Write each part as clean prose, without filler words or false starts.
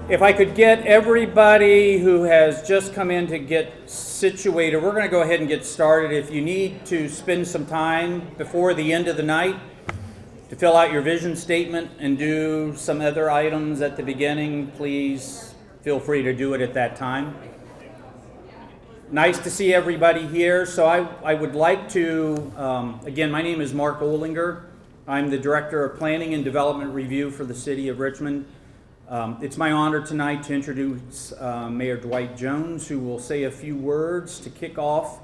If I could get everybody who has just come in to get situated, we're going to go ahead and get started. If you need to spend some time before the end of the night to fill out your vision statement and do some other items at the beginning, please feel free to do it at that time. Nice to see everybody here. So I would like to, again, my name is Mark Olinger. I'm the Director of Planning and Development Review for the City of Richmond. It's my honor tonight to introduce Mayor Dwight Jones, who will say a few words to kick off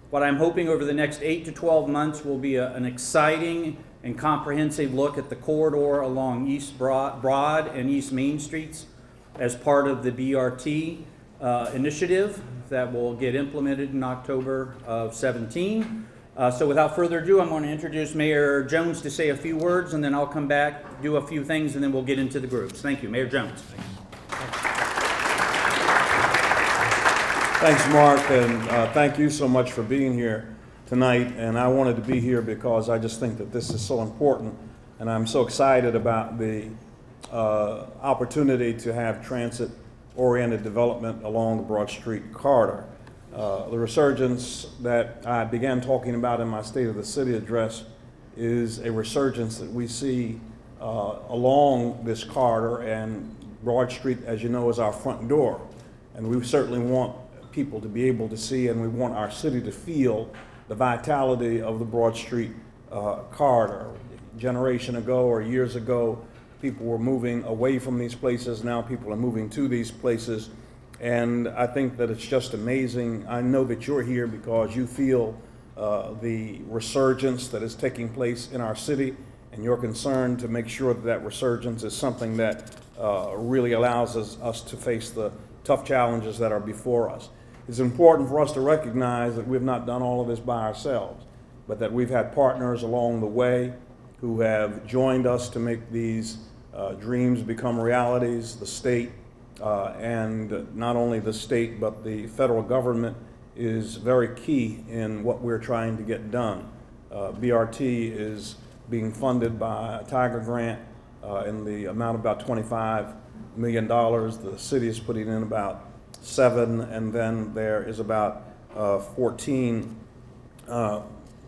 what I'm hoping over the next 8 to 12 months will be an exciting and comprehensive look at the corridor along East Broad and East Main Streets as part of the BRT initiative that will get implemented in October of 17. So without further ado, I'm going to introduce Mayor Jones to say a few words, and then I'll come back, do a few things, and then we'll get into the groups. Thank you, Mayor Jones. Thanks, Mark, and thank you so much for being here tonight. And I wanted to be here because I just think that this is so important, and I'm so excited about the opportunity to have transit-oriented development along the Broad Street corridor. The resurgence that I began talking about in my State of the City address is a resurgence that we see along this corridor, and Broad Street, as you know, is our front door. And we certainly want people to be able to see, and we want our city to feel the vitality of the Broad Street corridor. A generation ago or years ago, people were moving away from these places. Now people are moving to these places. And I think that it's just amazing. I know that you're here because you feel the resurgence that is taking place in our city, and you're concerned to make sure that that resurgence is something that really allows us to face the tough challenges that are before us. It's important for us to recognize that we've not done all of this by ourselves, but that we've had partners along the way who have joined us to make these dreams become realities. The state, and not only the state, but the federal government is very key in what we're trying to get done. BRT is being funded by a Tiger grant in the amount of about $25 million. The city is putting in about $7 million, and then there is about $14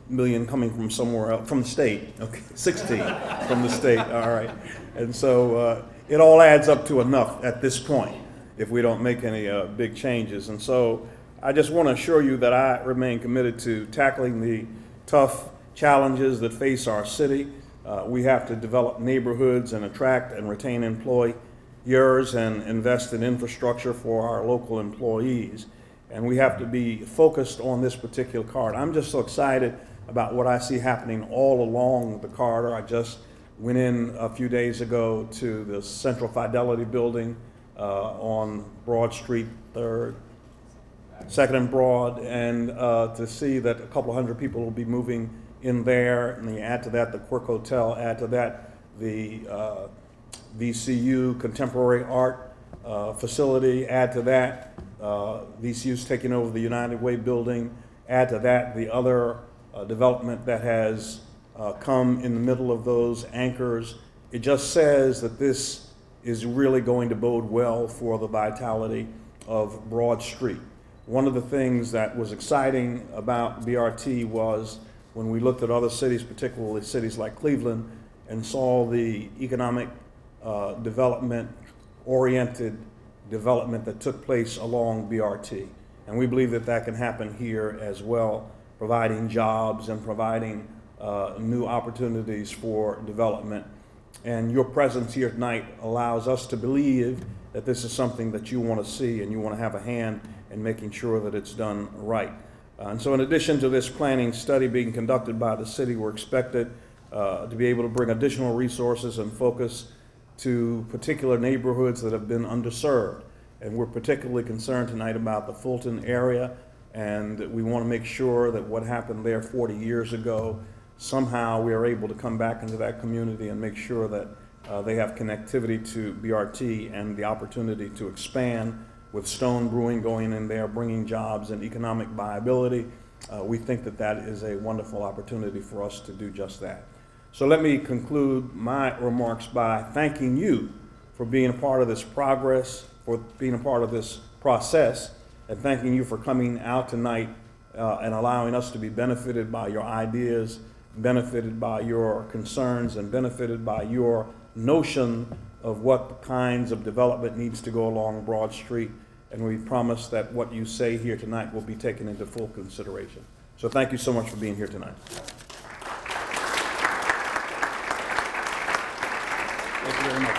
million coming from somewhere else, from the state. Okay, 16 from the state. All right, and so it all adds up to enough at this point if we don't make any big changes. And so I just want to assure you that I remain committed to tackling the tough challenges that face our city. We have to develop neighborhoods and attract and retain employees and invest in infrastructure for our local employees. And we have to be focused on this particular corridor. I'm just so excited about what I see happening all along the corridor. I just went in a few days ago to the Central Fidelity building on Broad Street, 3rd, 2nd and Broad, and to see that a couple hundred people will be moving in there. And you add to that the Quirk Hotel, add to that the VCU Contemporary Art facility, add to that VCU's taking over the United Way building, add to that the other development that has come in the middle of those anchors. It just says that this is really going to bode well for the vitality of Broad Street. One of the things that was exciting about BRT was when we looked at other cities, particularly cities like Cleveland, and saw the economic development-oriented development that took place along BRT. And we believe that that can happen here as well, providing jobs and providing new opportunities for development. And your presence here tonight allows us to believe that this is something that you want to see and you want to have a hand in making sure that it's done right. And so in addition to this planning study being conducted by the city, we're expected to be able to bring additional resources and focus to particular neighborhoods that have been underserved. And we're particularly concerned tonight about the Fulton area, and we want to make sure that what happened there 40 years ago, somehow we are able to come back into that community and make sure that they have connectivity to BRT and the opportunity to expand with Stone Brewing going in there, bringing jobs and economic viability. We think that that is a wonderful opportunity for us to do just that. So let me conclude my remarks by thanking you for being a part of this progress, for being a part of this process, and thanking you for coming out tonight and allowing us to be benefited by your ideas, benefited by your concerns, and benefited by your notion of what kinds of development needs to go along Broad Street. And we promise that what you say here tonight will be taken into full consideration. So thank you so much for being here tonight. Thank you very much.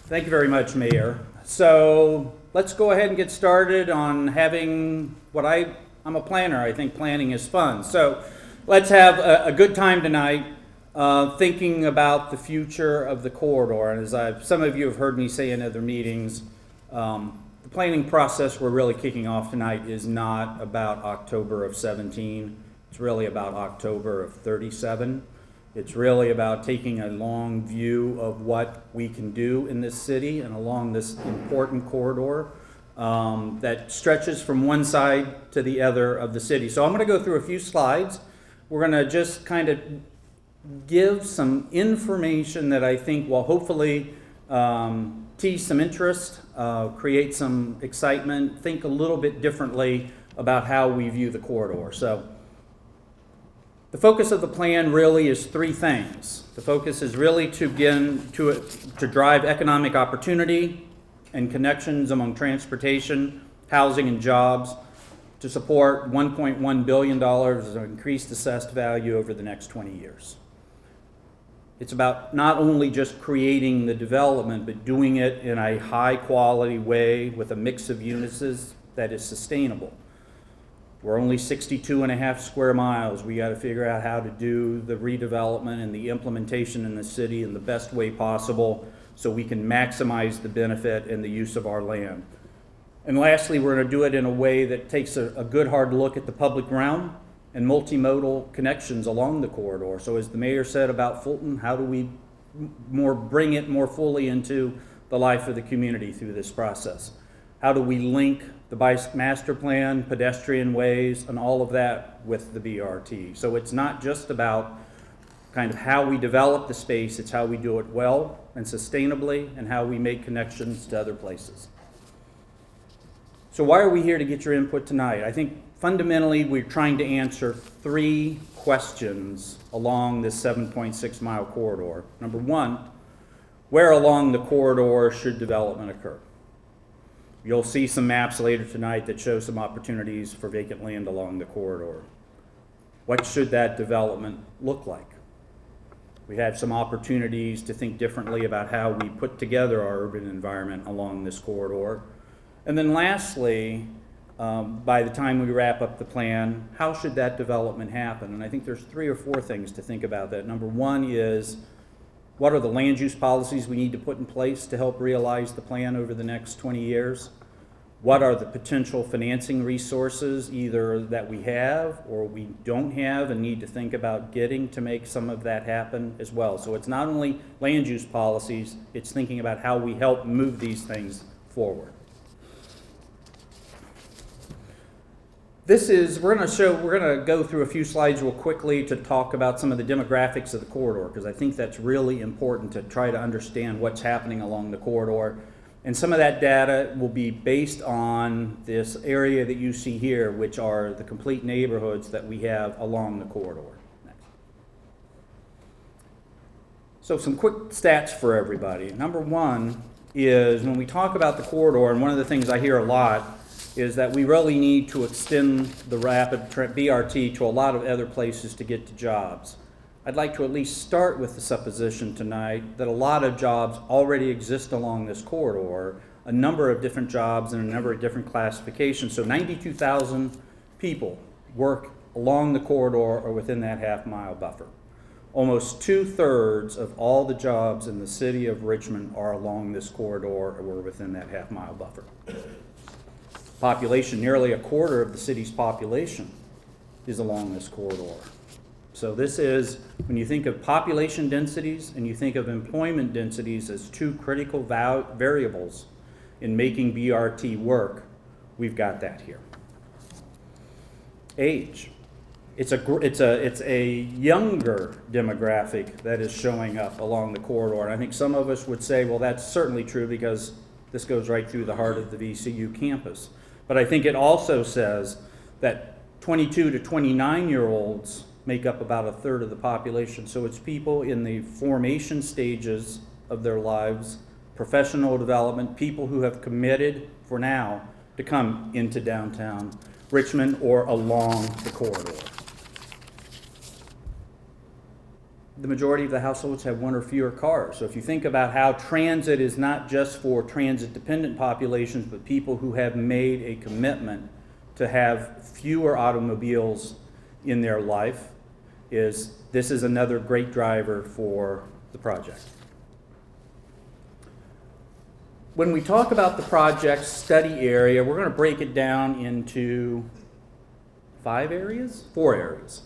Thank you very much, Mayor. So let's go ahead and get started on having what I'm a planner. I think planning is fun. So let's have a good time tonight thinking about the future of the corridor. And as some of you have heard me say in other meetings, the planning process we're really kicking off tonight is not about October of 17. It's really about October of 37. It's really about taking a long view of what we can do in this city and along this important corridor that stretches from one side to the other of the city. So I'm going to go through a few slides. We're going to just kind of give some information that I think will hopefully tease some interest, create some excitement, think a little bit differently about how we view the corridor. So the focus of the plan really is three things. The focus is really to begin to drive economic opportunity and connections among transportation, housing, and jobs to support $1.1 billion of increased assessed value over the next 20 years. It's about not only just creating the development, but doing it in a high-quality way with a mix of units that is sustainable. We're only 62.5 square miles. We got to figure out how to do the redevelopment and the implementation in the city in the best way possible so we can maximize the benefit and the use of our land. And lastly, we're going to do it in a way that takes a good hard look at the public realm and multimodal connections along the corridor. So as the mayor said about Fulton, how do we bring it more fully into the life of the community through this process? How do we link the bike master plan, pedestrian ways, and all of that with the BRT? So it's not just about kind of how we develop the space, it's how we do it well and sustainably, and how we make connections to other places. So why are we here to get your input tonight? I think fundamentally we're trying to answer three questions along this 7.6 mile corridor. Number one, where along the corridor should development occur? You'll see some maps later tonight that show some opportunities for vacant land along the corridor. What should that development look like? We have some opportunities to think differently about how we put together our urban environment along this corridor. And then lastly, by the time we wrap up the plan, how should that development happen? And I think there's 3 or 4 things to think about that. Number one is, what are the land use policies we need to put in place to help realize the plan over the next 20 years? What are the potential financing resources either that we have or we don't have and need to think about getting to make some of that happen as well? So it's not only land use policies, it's thinking about how we help move these things forward. We're going to go through a few slides real quickly to talk about some of the demographics of the corridor, because I think that's really important to try to understand what's happening along the corridor. And some of that data will be based on this area that you see here, which are the complete neighborhoods that we have along the corridor. Next. So some quick stats for everybody. Number one is when we talk about the corridor, and one of the things I hear a lot is that we really need to extend the rapid BRT to a lot of other places to get to jobs. I'd like to at least start with the supposition tonight that a lot of jobs already exist along this corridor, a number of different jobs and a number of different classifications. So 92,000 people work along the corridor or within that half-mile buffer. Almost 2/3 of all the jobs in the city of Richmond are along this corridor or within that half-mile buffer. Population, nearly 1/4 of the city's population is along this corridor. So this is, when you think of population densities and you think of employment densities as 2 critical variables in making BRT work, we've got that here. Age. it's a younger demographic that is showing up along the corridor. And I think some of us would say, well, that's certainly true because this goes right through the heart of the VCU campus. But I think it also says that 22 to 29-year-olds make up about a third of the population. So it's people in the formation stages of their lives, professional development, people who have committed for now to come into downtown Richmond or along the corridor. The majority of the households have one or fewer cars. So if you think about how transit is not just for transit-dependent populations, but people who have made a commitment to have fewer automobiles in their life, this is another great driver for the project. When we talk about the project study area, we're going to break it down into 4 areas.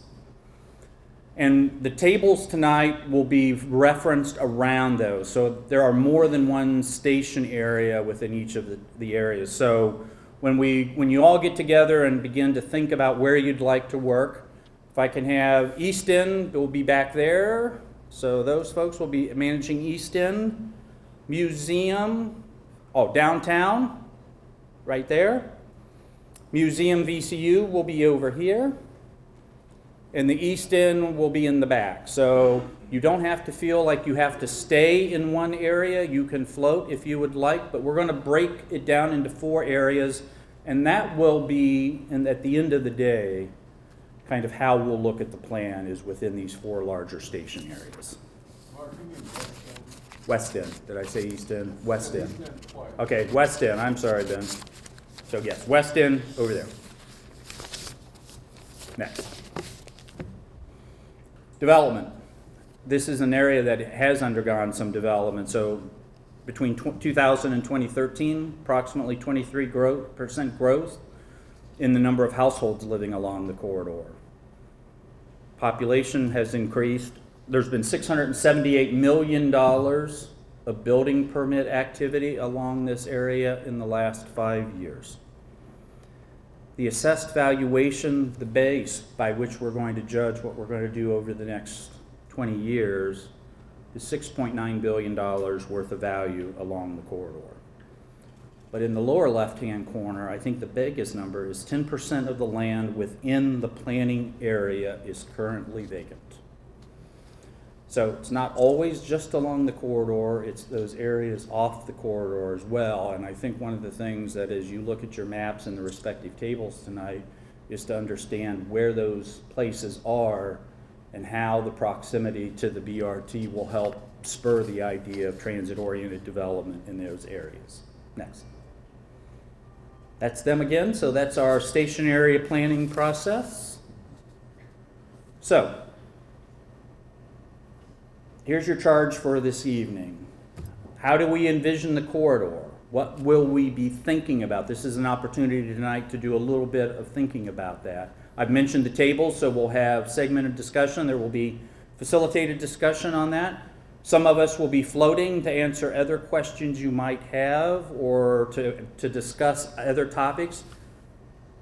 And the tables tonight will be referenced around those. So there are more than one station area within each of the areas. So when you all get together and begin to think about where you'd like to work, if I can have East End, will be back there. So those folks will be managing East End. Museum, downtown, right there. Museum VCU will be over here. And the East End will be in the back. So you don't have to feel like you have to stay in one area. You can float if you would like, but we're going to break it down into 4 areas, and that will be, and at the end of the day, kind of how we'll look at the plan is within these 4 larger station areas. West End. Did I say East End? West End. Okay, West End. I'm sorry, Ben. So yes, West End over there. Next. Development. This is an area that has undergone some development. So between 2000 and 2013, approximately 23% growth in the number of households living along the corridor. Population has increased. There's been $678 million of building permit activity along this area in the last 5 years. The assessed valuation, the base by which we're going to judge what we're going to do over the next 20 years, is $6.9 billion worth of value along the corridor. But in the lower left-hand corner, I think the biggest number is 10% of the land within the planning area is currently vacant. So it's not always just along the corridor, it's those areas off the corridor as well. And I think one of the things that as you look at your maps and the respective tables tonight is to understand where those places are and how the proximity to the BRT will help spur the idea of transit-oriented development in those areas. Next. That's them again, so that's our station area planning process. So, here's your charge for this evening. How do we envision the corridor? What will we be thinking about? This is an opportunity tonight to do a little bit of thinking about that. I've mentioned the tables, so we'll have segmented discussion. There will be facilitated discussion on that. Some of us will be floating to answer other questions you might have or to discuss other topics.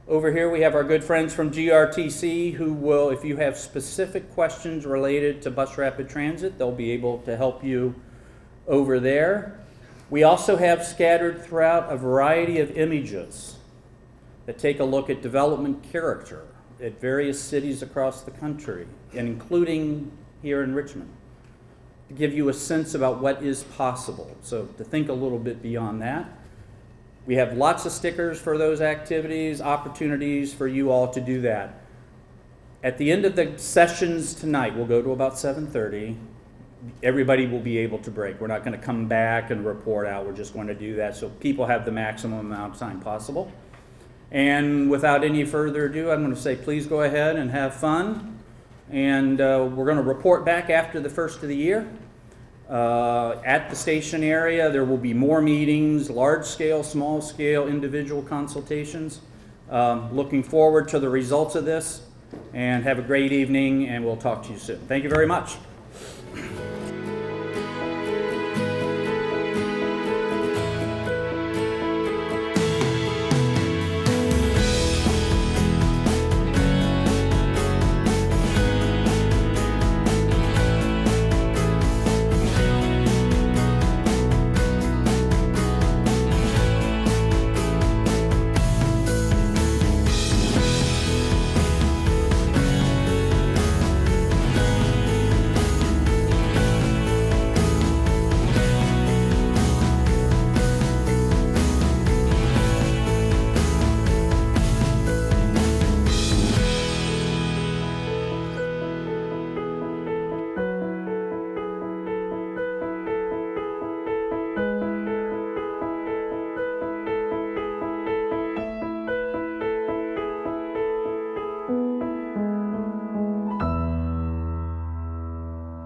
Over here we have our good friends from GRTC who will, if you have specific questions related to bus rapid transit, they'll be able to help you over there. We also have scattered throughout a variety of images that take a look at development character at various cities across the country, and including here in Richmond, to give you a sense about what is possible. So to think a little bit beyond that. We have lots of stickers for those activities, opportunities for you all to do that. At the end of the sessions tonight, we'll go to about 7:30. Everybody will be able to break. We're not going to come back and report out. We're just going to do that so people have the maximum amount of time possible. And without any further ado, I'm going to say please go ahead and have fun. And we're going to report back after the first of the year. At the station area, there will be more meetings, large scale, small scale, individual consultations. Looking forward to the results of this, and have a great evening, and we'll talk to you soon. Thank you very much.